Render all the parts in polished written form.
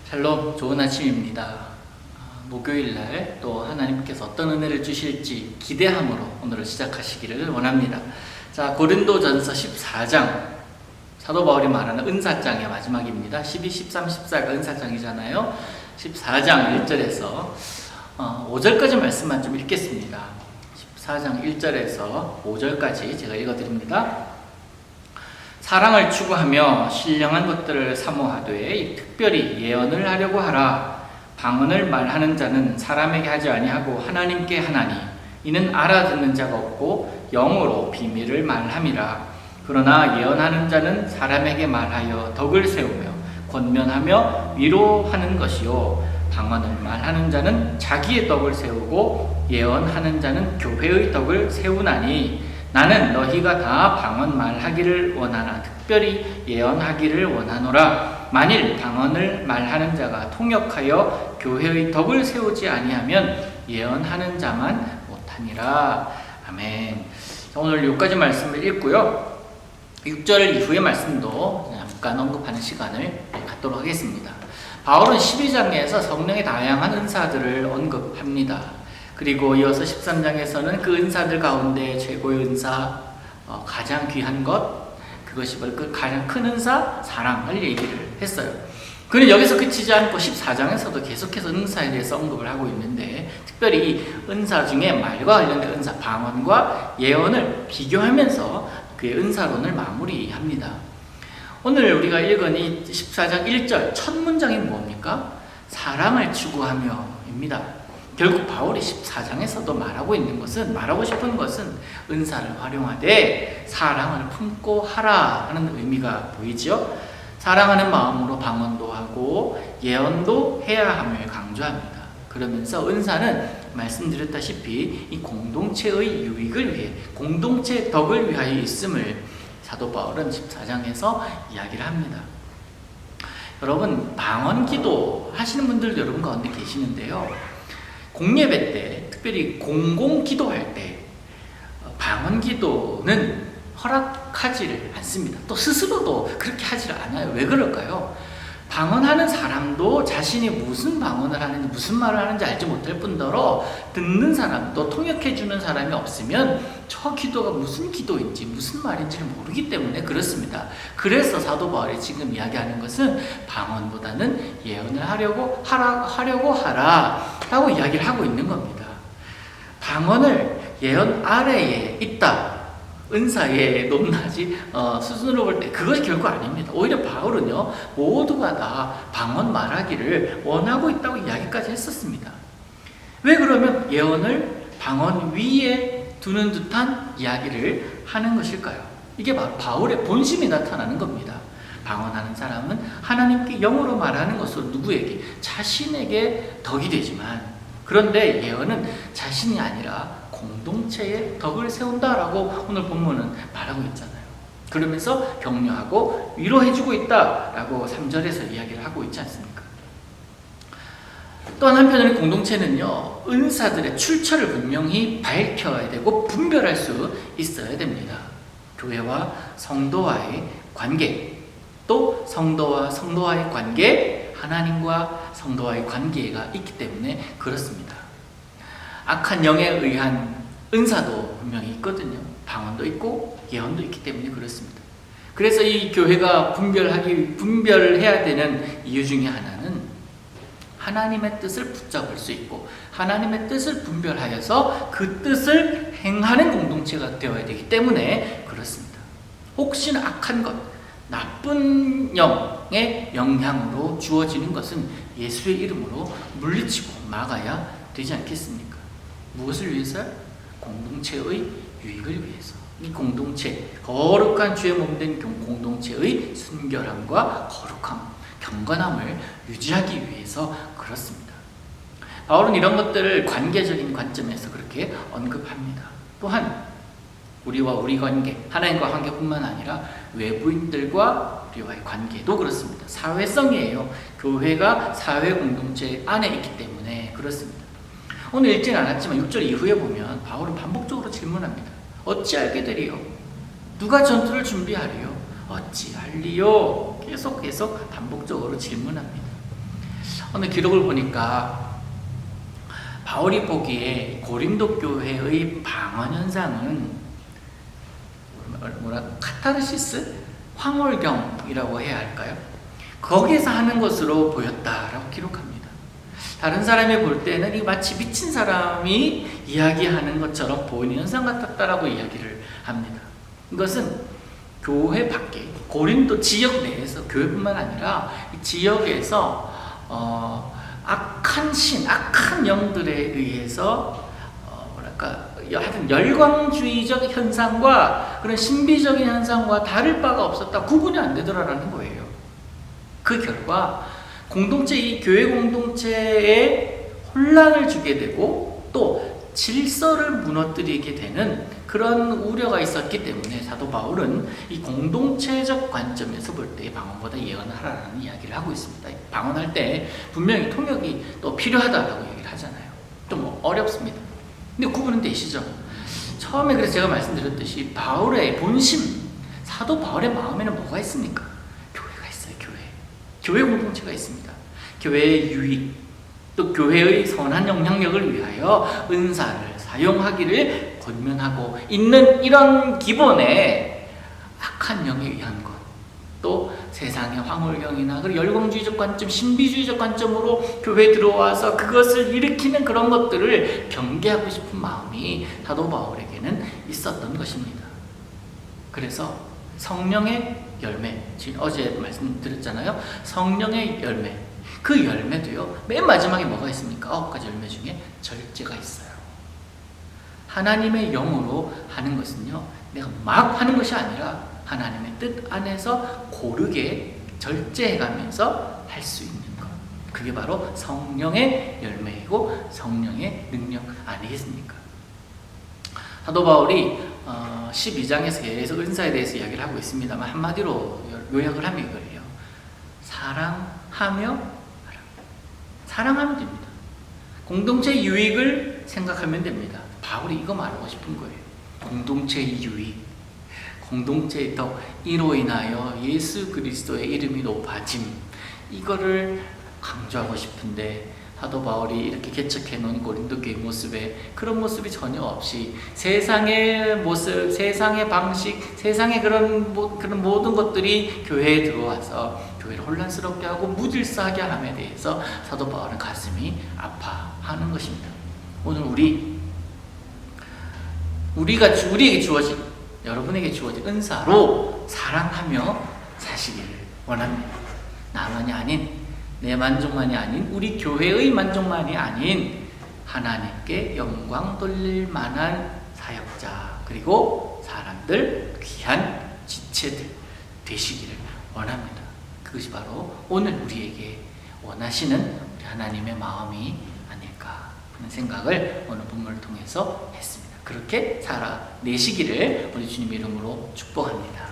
샬롬, 좋은 아침입니다. 목요일날 또 하나님께서 어떤 은혜를 주실지 기대함으로 오늘을 시작하시기를 원합니다. 자, 고린도전서 14장, 사도 바울이 말하는 은사장의 마지막입니다. 12, 13, 14가 은사장이잖아요. 14장 1절에서 5절까지 말씀만 좀 읽겠습니다. 14장 1절에서 5절까지 제가 읽어드립니다. 사랑을 추구하며 신령한 것들을 사모하되 특별히 예언을 하려고 하라. 방언을 말하는 자는 사람에게 하지 아니하고 하나님께 하나니 이는 알아듣는 자가 없고 영으로 비밀을 말함이라. 그러나 예언하는 자는 사람에게 말하여 덕을 세우며 권면하며 위로하는 것이요 방언을 말하는 자는 자기의 덕을 세우고 예언하는 자는 교회의 덕을 세우나니 나는 너희가 다 방언 말하기를 원하나 특별히 예언하기를 원하노라. 만일 방언을 말하는 자가 통역하여 교회의 덕을 세우지 아니하면 예언하는 자만 못하니라. 아멘. 오늘 여기까지 말씀을 읽고요. 6절 이후의 말씀도 잠깐 언급하는 시간을 갖도록 하겠습니다. 바울은 12장에서 성령의 다양한 은사들을 언급합니다. 그리고 이어서 13장에서는 그 은사들 가운데 최고의 은사, 가장 귀한 것, 그것이 바로 그 가장 큰 은사, 사랑을 얘기를 했어요. 그는 여기서 그치지 않고 14장에서도 계속해서 은사에 대해서 언급을 하고 있는데, 특별히 이 은사 중에 말과 관련된 은사, 방언과 예언을 비교하면서 그의 은사론을 마무리합니다. 오늘 우리가 읽은 이 14장 1절 첫 문장이 뭡니까? 사랑을 추구하며 입니다. 결국 바울이 14장에서도 말하고 싶은 것은 은사를 활용하되 사랑을 품고 하라 하는 의미가 보이죠. 사랑하는 마음으로 방언도 하고 예언도 해야 함을 강조합니다. 그러면서 은사는 말씀드렸다시피 이 공동체의 유익을 위해, 공동체의 덕을 위하여 있음을 사도 바울은 14장에서 이야기를 합니다. 여러분, 방언 기도 하시는 분들도 여러분 가운데 계시는데요. 공예배 때, 특별히 공공 기도할 때 방언 기도는 허락하지를 않습니다. 또 스스로도 그렇게 하지를 않아요. 왜 그럴까요? 방언하는 사람도 자신이 무슨 방언을 하는지, 무슨 말을 하는지 알지 못할 뿐더러 듣는 사람, 또 통역해주는 사람이 없으면 저 기도가 무슨 기도인지, 무슨 말인지를 모르기 때문에 그렇습니다. 그래서 사도 바울이 지금 이야기하는 것은 방언보다는 예언을 하려고 하라 라고 이야기를 하고 있는 겁니다. 방언을 예언 아래에 있다, 은사에 높낮이 수준으로 볼 때 그것이 결코 아닙니다. 오히려 바울은요, 모두가 다 방언 말하기를 원하고 있다고 이야기까지 했었습니다. 왜 그러면 예언을 방언 위에 두는 듯한 이야기를 하는 것일까요? 이게 바로 바울의 본심이 나타나는 겁니다. 방언하는 사람은 하나님께 영으로 말하는 것으로 누구에게? 자신에게 덕이 되지만, 그런데 예언은 자신이 아니라 공동체의 덕을 세운다라고 오늘 본문은 말하고 있잖아요. 그러면서 격려하고 위로해주고 있다라고 3절에서 이야기를 하고 있지 않습니까? 또한 한편으로는 공동체는요, 은사들의 출처를 분명히 밝혀야 되고 분별할 수 있어야 됩니다. 교회와 성도와의 관계, 또 성도와 성도와의 관계, 하나님과 성도와의 관계가 있기 때문에 그렇습니다. 악한 영에 의한 은사도 분명히 있거든요. 방언도 있고 예언도 있기 때문에 그렇습니다. 그래서 이 교회가 분별해야 되는 이유 중에 하나는 하나님의 뜻을 붙잡을 수 있고 하나님의 뜻을 분별하여서 그 뜻을 행하는 공동체가 되어야 되기 때문에 그렇습니다. 혹시나 악한 것, 나쁜 영의 영향으로 주어지는 것은 예수의 이름으로 물리치고 막아야 되지 않겠습니까? 무엇을 위해서요? 공동체의 유익을 위해서. 이 공동체, 거룩한 주의 몸된 공동체의 순결함과 거룩함, 경건함을 유지하기 위해서 그렇습니다. 바울은 이런 것들을 관계적인 관점에서 그렇게 언급합니다. 또한 우리와 우리 관계, 하나님과 관계뿐만 아니라 외부인들과 우리와의 관계도 그렇습니다. 사회성이에요. 교회가 사회 공동체 안에 있기 때문에 그렇습니다. 오늘 읽진 않았지만 6절 이후에 보면 바울은 반복적으로 질문합니다. 어찌하게 되리요? 누가 전투를 준비하리요? 어찌할리요? 계속 반복적으로 질문합니다. 어느 기록을 보니까 바울이 보기에 고린도 교회의 방언 현상은 카타르시스? 황홀경이라고 해야 할까요? 거기에서 하는 것으로 보였다라고 기록합니다. 다른 사람이 볼 때는 이 마치 미친 사람이 이야기하는 것처럼 보이는 현상 같았다라고 이야기를 합니다. 이것은 교회 밖에, 고린도 지역 내에서, 교회뿐만 아니라 이 지역에서 악한 영들에 의해서 하여튼 열광주의적 현상과 그런 신비적인 현상과 다를 바가 없었다, 구분이 안 되더라라는 거예요. 그 결과 이 교회 공동체에 혼란을 주게 되고 또 질서를 무너뜨리게 되는 그런 우려가 있었기 때문에 사도 바울은 이 공동체적 관점에서 볼 때 방언보다 예언을 하라는 이야기를 하고 있습니다. 방언할 때 분명히 통역이 또 필요하다라고 얘기를 하잖아요. 좀 어렵습니다. 근데 구분은 되시죠? 처음에 그래서 제가 말씀드렸듯이 바울의 본심, 사도 바울의 마음에는 뭐가 있습니까? 교회가 있어요. 교회 공동체가 있습니다. 교회의 유익, 또 교회의 선한 영향력을 위하여 은사를 사용하기를 권면하고 있는 이런 기본에 악한 영에 의한 것, 또 세상의 황홀경이나 그리고 열광주의적 관점, 신비주의적 관점으로 교회에 들어와서 그것을 일으키는 그런 것들을 경계하고 싶은 마음이 사도 바울에게는 있었던 것입니다. 그래서 성령의 열매, 지금 어제 말씀드렸잖아요. 성령의 열매, 그 열매도요, 맨 마지막에 뭐가 있습니까? 9가지 열매 중에 절제가 있어요. 하나님의 영으로 하는 것은요, 내가 막 하는 것이 아니라 하나님의 뜻 안에서 고르게 절제해가면서 할 수 있는 것, 그게 바로 성령의 열매이고 성령의 능력 아니겠습니까? 사도 바울이 12장에서 계속 은사에 대해서 이야기를 하고 있습니다만 한마디로 요약을 하면 이거예요. 사랑하면 됩니다. 공동체의 유익을 생각하면 됩니다. 바울이 이거 말하고 싶은 거예요. 공동체의 유익, 공동체의 덕, 이로 인하여 예수 그리스도의 이름이 높아짐, 이거를 강조하고 싶은데 사도 바울이 이렇게 개척해 놓은 고린도 교회 모습에 그런 모습이 전혀 없이 세상의 모습, 세상의 방식, 세상의 그런 모든 것들이 교회에 들어와서 교회를 혼란스럽게 하고 무질서하게 함에 대해서 사도 바울은 가슴이 아파하는 것입니다. 오늘 우리에게 주어진, 여러분에게 주어진 은사로 사랑하며 사시기를 원합니다. 나만이 아닌, 내 만족만이 아닌, 우리 교회의 만족만이 아닌 하나님께 영광 돌릴 만한 사역자, 그리고 사람들, 귀한 지체들 되시기를 원합니다. 그것이 바로 오늘 우리에게 원하시는 우리 하나님의 마음이 아닐까 하는 생각을 오늘 본문을 통해서 했습니다. 그렇게 살아내시기를 우리 주님 이름으로 축복합니다.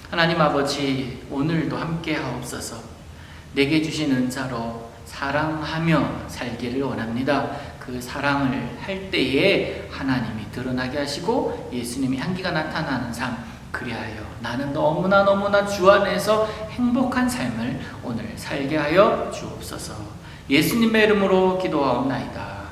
하나님 아버지, 오늘도 함께 하옵소서. 내게 주신 은사로 사랑하며 살기를 원합니다. 그 사랑을 할 때에 하나님이 드러나게 하시고 예수님의 향기가 나타나는 삶, 그리하여 나는 너무나 주 안에서 행복한 삶을 오늘 살게 하여 주옵소서. 예수님의 이름으로 기도하옵나이다.